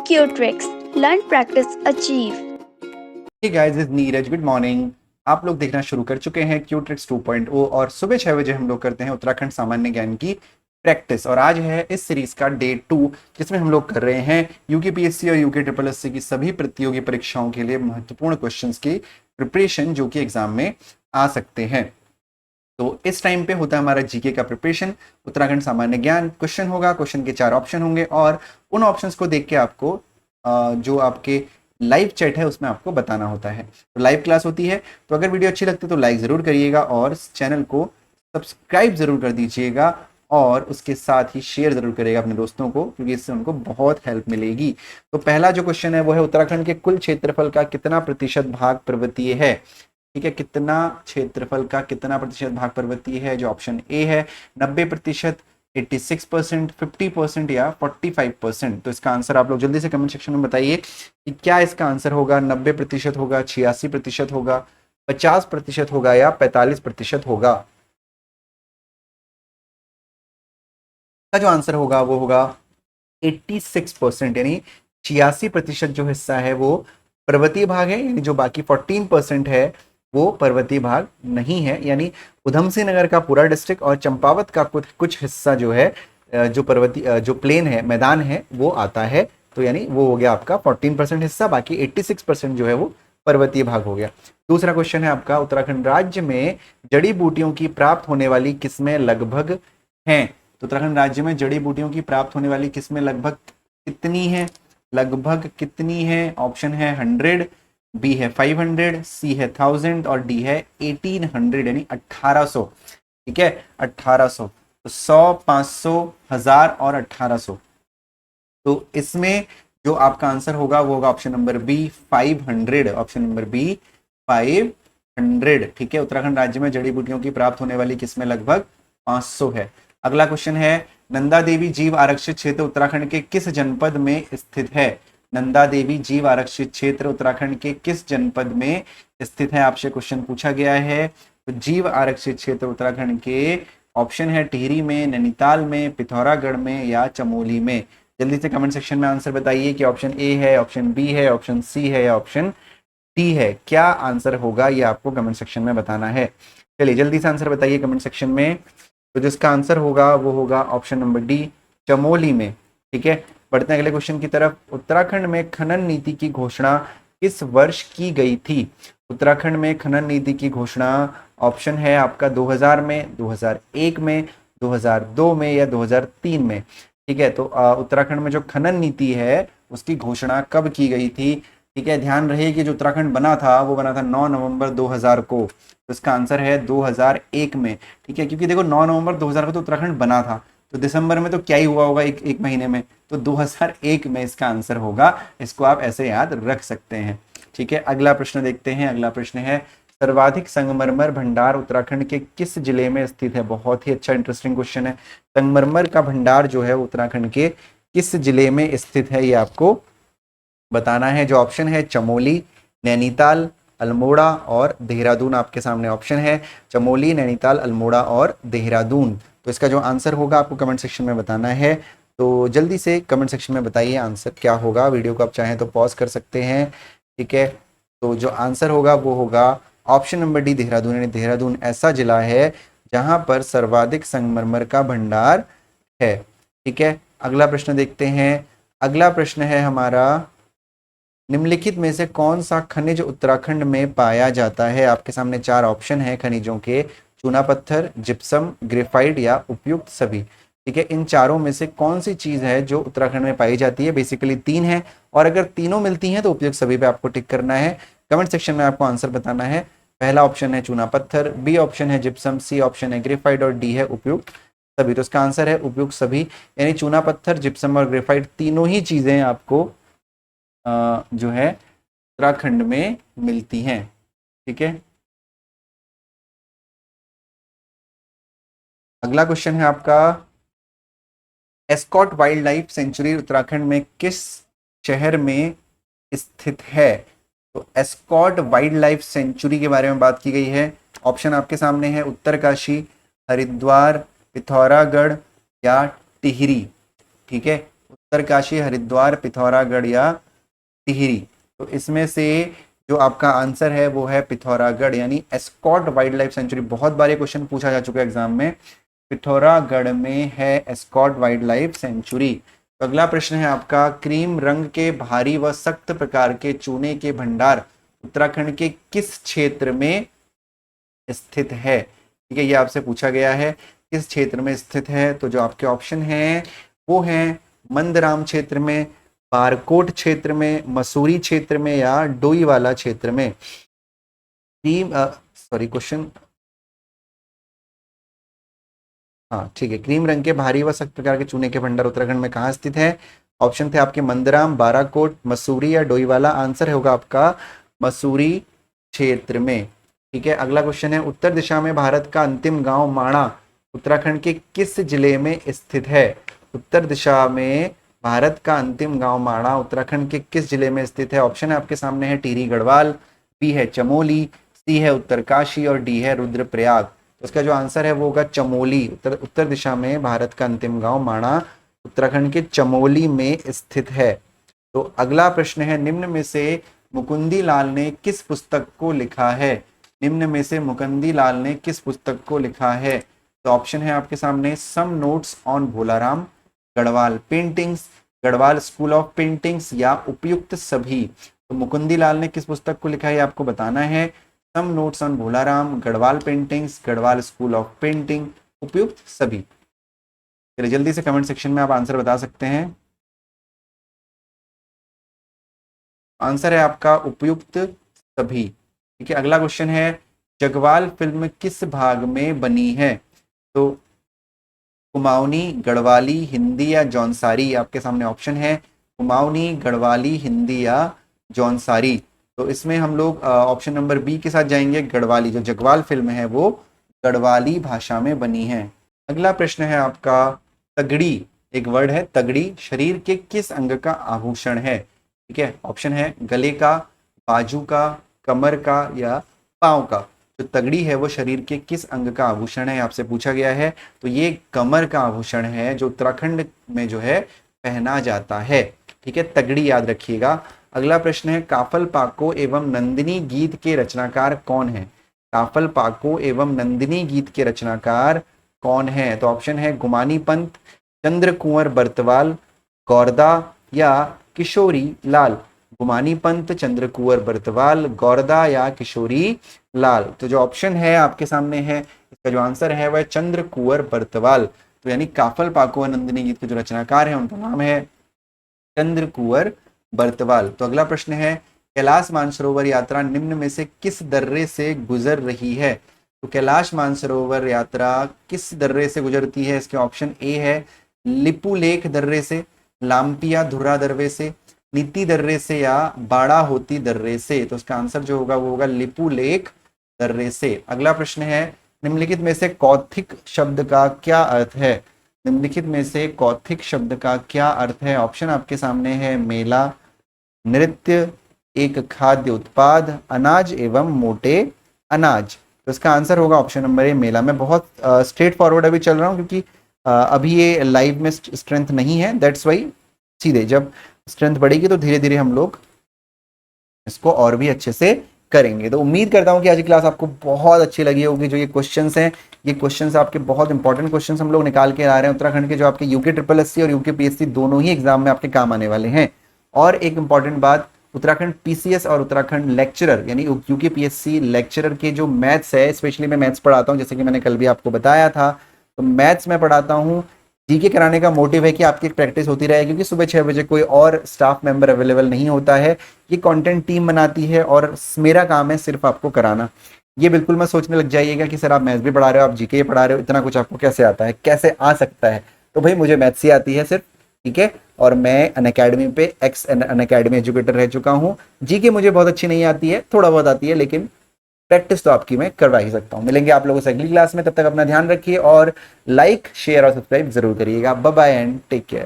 Q-Tricks. Learn, practice, achieve. Hey guys, this is Neeraj. Good morning. आप लोग देखना शुरू कर चुके हैं क्यू ट्रिक्स 2.0 और सुबह 6 बजे हम लोग करते हैं उत्तराखंड सामान्य ज्ञान की प्रैक्टिस। और आज है इस सीरीज का डे 2, जिसमें हम लोग कर रहे हैं यूकेपीएससी और यूके ट्रिपल एससी की सभी प्रतियोगी परीक्षाओं के लिए महत्वपूर्ण क्वेश्चंस की प्रिपरेशन जो कि एग्जाम में आ सकते हैं। तो इस टाइम पे होता है हमारा जीके का प्रिपरेशन। उत्तराखंड सामान्य ज्ञान क्वेश्चन होगा, क्वेश्चन के 4 ऑप्शन होंगे और उन ऑप्शंस को देख के आपको जो आपके लाइव चैट है उसमें आपको बताना होता है। तो लाइव क्लास होती है। तो अगर वीडियो अच्छी लगती है तो लाइक ज़रूर करिएगा और चैनल को सब्सक्राइब ज़रूर कर दीजिएगा और उसके साथ ही शेयर ज़रूर करिएगा अपने दोस्तों को, क्योंकि इससे उनको बहुत हेल्प मिलेगी। तो पहला जो क्वेश्चन है वो है उत्तराखंड के कुल क्षेत्रफल का कितना प्रतिशत भाग पर्वतीय है। ठीक है, कितना क्षेत्रफल का कितना प्रतिशत भाग पर्वतीय है। जो ऑप्शन ए है 90%, 86%, 50% या 45%। तो इसका आंसर आप लोग जल्दी से कमेंट सेक्शन में बताइए कि क्या इसका आंसर होगा। 90% होगा, 86% होगा, 50% होगा या 45% होगा। का जो आंसर होगा वो होगा 86%, यानी 86% जो हिस्सा है वो पर्वतीय भाग है, यानी जो बाकी 14% है वो पर्वतीय भाग नहीं है। यानी उधम सिंह नगर का पूरा डिस्ट्रिक्ट और चंपावत का कुछ हिस्सा जो है जो पर्वतीय जो प्लेन है, मैदान है, वो आता है। तो यानी वो हो गया आपका 14% हिस्सा, बाकी 86% जो है वो पर्वतीय भाग हो गया। दूसरा क्वेश्चन है आपका उत्तराखंड राज्य में जड़ी बूटियों की प्राप्त होने वाली किस्में लगभग हैं। तो उत्तराखंड राज्य में जड़ी बूटियों की प्राप्त होने वाली किस्में लगभग कितनी है। लगभग कितनी है। ऑप्शन है 100, बी है 500, सी है 1000 और डी है 1800 यानी 1800। ठीक है, 1800। तो 100, 500, 1000 और 1800। तो इसमें जो आपका आंसर होगा वो होगा option number B 500। Option number B 500। ठीक है, उत्तराखंड राज्य में जड़ी बूटियों की प्राप्त होने वाली किस्में लगभग 500 है। अगला क्वेश्चन है नंदा देवी जीव आरक्षित क्षेत्र उत्तराखंड के किस जनपद में स्थित है। नंदा देवी जीव आरक्षित क्षेत्र उत्तराखंड के किस जनपद में स्थित है, आपसे क्वेश्चन पूछा गया है। तो जीव आरक्षित क्षेत्र उत्तराखंड के ऑप्शन है टिहरी में, नैनीताल में, पिथौरागढ़ में या चमोली में। जल्दी से कमेंट सेक्शन में आंसर बताइए कि ऑप्शन ए है, ऑप्शन बी है, ऑप्शन सी है या ऑप्शन डी है। क्या आंसर होगा ये आपको कमेंट सेक्शन में बताना है। चलिए जल्दी से आंसर बताइए कमेंट सेक्शन में। तो जिसका आंसर होगा वो होगा ऑप्शन नंबर डी, चमोली में। ठीक है, बढ़ते हैं अगले क्वेश्चन की तरफ। उत्तराखंड में खनन नीति की घोषणा किस वर्ष की गई थी। उत्तराखंड में खनन नीति की घोषणा ऑप्शन है आपका 2000 में, 2001 में, 2002 में या 2003 में। ठीक है, तो उत्तराखंड में जो खनन नीति है उसकी घोषणा कब की गई थी। ठीक है, ध्यान रहे कि जो उत्तराखंड बना था वो बना था 9 नवंबर 2000 को। तो इसका आंसर है 2001 में। ठीक है, क्योंकि देखो 9 नवंबर 2000 को तो उत्तराखंड बना था, तो दिसंबर में तो क्या ही हुआ होगा एक महीने में। तो 2001 में इसका आंसर होगा। इसको आप ऐसे याद रख सकते हैं। ठीक है, अगला प्रश्न देखते हैं। अगला प्रश्न है सर्वाधिक संगमरमर भंडार उत्तराखंड के किस जिले में स्थित है। बहुत ही अच्छा इंटरेस्टिंग क्वेश्चन है। संगमरमर का भंडार जो है उत्तराखंड के किस जिले में स्थित है ये आपको बताना है। जो ऑप्शन है चमोली, नैनीताल, अल्मोड़ा और देहरादून आपके सामने ऑप्शन है। चमोली, नैनीताल, अल्मोड़ा और देहरादून। तो इसका जो आंसर होगा आपको कमेंट सेक्शन में बताना है। तो जल्दी से कमेंट सेक्शन में बताइए आंसर क्या होगा। वीडियो को आप चाहें तो पॉज कर सकते हैं। ठीक है, तो जो आंसर होगा वो होगा ऑप्शन नंबर डी, देहरादून। यानी देहरादून ऐसा जिला है जहां पर सर्वाधिक संगमरमर का भंडार है। ठीक है, अगला प्रश्न देखते हैं। अगला प्रश्न है हमारा निम्नलिखित में से कौन सा खनिज उत्तराखंड में पाया जाता है। आपके सामने 4 ऑप्शन है खनिजों के। चूना पत्थर, जिप्सम, ग्रेफाइट या उपयुक्त सभी। ठीक है, इन चारों में से कौन सी चीज है जो उत्तराखंड में पाई जाती है। बेसिकली 3 है और अगर तीनों मिलती हैं तो उपयुक्त सभी पे आपको टिक करना है। कमेंट सेक्शन में आपको आंसर बताना है। पहला ऑप्शन है चूना पत्थर, बी ऑप्शन है जिप्सम, सी ऑप्शन है ग्रेफाइट और डी है उपयुक्त सभी। तो इसका आंसर है उपयुक्त सभी, यानी चूना पत्थर, जिप्सम और ग्रेफाइट तीनों ही चीजें आपको जो है उत्तराखंड में मिलती हैं। ठीक है, अगला क्वेश्चन है आपका Askot wildlife sanctuary Uttarakhand में किस शहर में स्थित है। तो एस्कॉट वाइल्ड लाइफ सेंचुरी के बारे में बात की गई है। ऑप्शन आपके सामने है उत्तरकाशी, हरिद्वार, पिथौरागढ़ या टिहरी। ठीक है, उत्तरकाशी, हरिद्वार, पिथौरागढ़ या टिहरी। तो इसमें से जो आपका आंसर है वो है पिथौरागढ़, यानी एस्कॉट वाइल्ड लाइफ सेंचुरी। बहुत बार ये क्वेश्चन पूछा जा चुका है एग्जाम में। पिथौरागढ़ में है एस्कॉट वाइल्ड लाइफ सेंचुरी। तो अगला प्रश्न है आपका, क्रीम रंग के भारी व सख्त प्रकार के चूने के भंडार उत्तराखंड के किस क्षेत्र में स्थित है? ठीक है, ये आपसे पूछा गया है किस क्षेत्र में स्थित है। तो जो आपके ऑप्शन हैं वो हैं मंदराम क्षेत्र में, बारकोट क्षेत्र में, मसूरी क्षेत्र में या डोईवाला क्षेत्र में। क्वेश्चन, हाँ ठीक है, क्रीम रंग के भारी व सख्त प्रकार के चूने के भंडार उत्तराखंड में कहाँ स्थित है? ऑप्शन थे आपके मंदराम, बाराकोट, मसूरी या डोईवाला। आंसर होगा आपका मसूरी क्षेत्र में। ठीक है, अगला क्वेश्चन है, उत्तर दिशा में भारत का अंतिम गांव माणा उत्तराखंड के किस जिले में स्थित है? उत्तर दिशा में भारत का अंतिम गांव माणा उत्तराखंड के किस जिले में स्थित है? ऑप्शन है आपके सामने है टिहरी गढ़वाल, बी है चमोली, सी है उत्तरकाशी और डी है रुद्रप्रयाग। तो इसका जो आंसर है वो होगा चमोली। उत्तर दिशा में भारत का अंतिम गांव माणा उत्तराखंड के चमोली में स्थित है। तो अगला प्रश्न है, निम्न में से मुकुंदी लाल ने किस पुस्तक को लिखा है? निम्न में से मुकुंदी लाल ने किस पुस्तक को लिखा है? तो ऑप्शन है आपके सामने some notes on Bholaram, Garhwal paintings, Garhwal school of paintings या उपयुक्त सभी। तो मुकुंदी लाल ने किस पुस्तक को लिखा है आपको बताना है। Some notes on Bholaram, Garhwal paintings, Garhwal school of painting, उपयुक्त सभी। चलिए जल्दी से कमेंट सेक्शन में आप आंसर बता सकते हैं। आंसर है आपका उपयुक्त सभी। ठीक है, अगला क्वेश्चन है, जगवाल फिल्म किस भाग में बनी है? तो कुमाऊनी, गढ़वाली, हिंदी या जौनसारी। आपके सामने ऑप्शन है कुमाऊनी, गढ़वाली, हिंदी या जौनसारी। तो इसमें हम लोग ऑप्शन नंबर बी के साथ जाएंगे, गढ़वाली। जो जगवाल फिल्म है वो गढ़वाली भाषा में बनी है। अगला प्रश्न है आपका, तगड़ी, एक वर्ड है तगड़ी, शरीर के किस अंग का आभूषण है? ठीक है, ऑप्शन है गले का, बाजू का, कमर का या पाँव का। जो तगड़ी है वो शरीर के किस अंग का आभूषण है आपसे पूछा गया है। तो ये कमर का आभूषण है जो उत्तराखंड में जो है पहना जाता है। ठीक है, तगड़ी याद रखिएगा। अगला प्रश्न है, काफल पाको एवं नंदिनी गीत के रचनाकार कौन है? काफल पाको एवं नंदिनी गीत के रचनाकार कौन है? तो ऑप्शन है गुमानी पंत, चंद्र कुंवर बर्तवाल, गौरदा या किशोरी लाल। गुमानी पंत, चंद्र कुंवर बर्तवाल, गौरदा या किशोरी लाल। तो जो ऑप्शन है आपके सामने है, इसका जो आंसर है वह चंद्र कुंवर बर्तवाल। तो यानी काफल पाको नंदिनी गीत के जो रचनाकार है उनका नाम है चंद्र कुंवर बर्तवाल। तो अगला प्रश्न है, कैलाश मानसरोवर यात्रा निम्न में से किस दर्रे से गुजर रही है? तो कैलाश मानसरोवर यात्रा किस दर्रे से गुजरती है? इसके ऑप्शन ए है लिपुलेख दर्रे से, लामपिया धुर्रा दर्रे से, नीति दर्रे से या बाड़ा होती दर्रे से। तो इसका आंसर जो होगा वो होगा लिपुलेख दर्रे से। अगला प्रश्न है, निम्नलिखित में से कौथिक शब्द का क्या अर्थ है? निम्नलिखित में से कौथिक शब्द का क्या अर्थ है? ऑप्शन आपके सामने है मेला, नृत्य, एक खाद्य उत्पाद, अनाज एवं मोटे अनाज। तो इसका आंसर होगा ऑप्शन नंबर ए मेला। मैं बहुत स्ट्रेट फॉरवर्ड अभी चल रहा हूँ क्योंकि अभी ये लाइव में स्ट्रेंथ नहीं है, दैट्स वाई। सीधे जब स्ट्रेंथ बढ़ेगी तो धीरे धीरे हम लोग इसको और भी अच्छे से करेंगे। तो उम्मीद करता हूँ कि आज की क्लास आपको बहुत अच्छी लगी होगी। जो ये क्वेश्चंस हैं, ये क्वेश्चंस आपके बहुत इंपॉर्टेंट क्वेश्चंस हम लोग निकाल के आ रहे हैं उत्तराखंड के, जो आपके यूके SSSC और यूके PSC दोनों ही एग्जाम में आपके काम आने वाले हैं। और एक इंपॉर्टेंट बात, उत्तराखंड PCS और उत्तराखंड लेक्चरर यानी यूके PSC लेक्चरर के जो मैथ्स है, स्पेशली मैं मैथ्स पढ़ाता हूँ, जैसे कि मैंने कल भी आपको बताया था। तो मैथ्स में पढ़ाता हूँ, जीके कराने का मोटिव है कि आपकी प्रैक्टिस होती रहे, क्योंकि सुबह 6 बजे कोई और स्टाफ मेंबर अवेलेबल नहीं होता है। ये कंटेंट टीम बनाती है और मेरा काम है सिर्फ आपको कराना। ये बिल्कुल मत सोचने लग जाइएगा कि सर आप मैथ्स भी पढ़ा रहे हो, आप जीके पढ़ा रहे हो, इतना कुछ आपको कैसे आता है, कैसे आ सकता है। तो भाई मुझे मैथ्स ही आती है सिर्फ, ठीक है। और मैं अनअकैडमी पे अनअकैडमी एजुकेटर रह चुका हूँ। जीके मुझे बहुत अच्छी नहीं आती है, थोड़ा बहुत आती है, लेकिन प्रैक्टिस तो आपकी मैं करवा ही सकता हूँ। मिलेंगे आप लोगों से अगली क्लास में, तब तक अपना ध्यान रखिए और लाइक, शेयर और सब्सक्राइब जरूर करिएगा। Bye bye and take care.